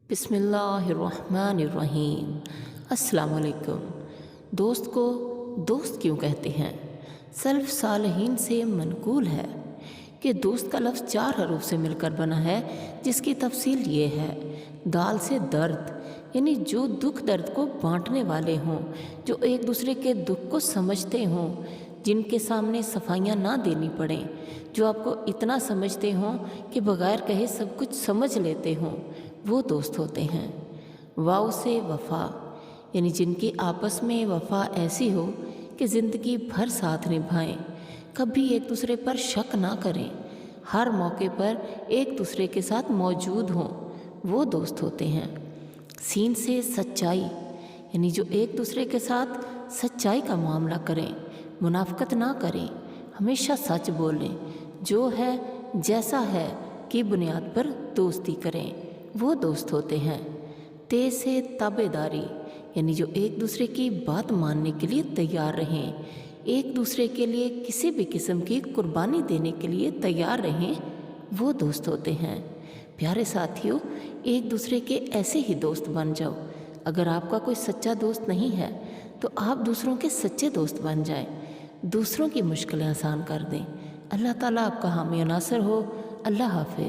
बिस्मिल्लाहिर्रहमानिर्रहीम। अस्सलाम वालेकुम। दोस्त को दोस्त क्यों कहते हैं? सल्फ़ सालिहीन से मनकूल है कि दोस्त का लफ्ज़ 4 हरूफ से मिलकर बना है, जिसकी तफसील ये है। दाल से दर्द, यानी जो दुख दर्द को बांटने वाले हों, जो एक दूसरे के दुख को समझते हों, जिनके सामने सफाइयाँ ना देनी पड़ें, जो आपको इतना समझते हों कि बग़ैर कहे सब कुछ समझ लेते हों, वो दोस्त होते हैं। वाव से वफ़ा, यानी जिनकी आपस में वफ़ा ऐसी हो कि ज़िंदगी भर साथ निभाएं, कभी एक दूसरे पर शक ना करें, हर मौके पर एक दूसरे के साथ मौजूद हों, वो दोस्त होते हैं। सीन से सच्चाई, यानी जो एक दूसरे के साथ सच्चाई का मामला करें, मुनाफ़िकत ना करें, हमेशा सच बोलें, जो है जैसा है की बुनियाद पर दोस्ती करें, वो दोस्त होते हैं। ते से ताबेदारी, यानी जो एक दूसरे की बात मानने के लिए तैयार रहें, एक दूसरे के लिए किसी भी किस्म की कुर्बानी देने के लिए तैयार रहें, वो दोस्त होते हैं। प्यारे साथियों, एक दूसरे के ऐसे ही दोस्त बन जाओ। अगर आपका कोई सच्चा दोस्त नहीं है तो आप दूसरों के सच्चे दोस्त बन जाएं, दूसरों की मुश्किलें आसान कर दें। अल्लाह ताला आपका हामी और नासर हो। अल्लाह हाफ़िज़।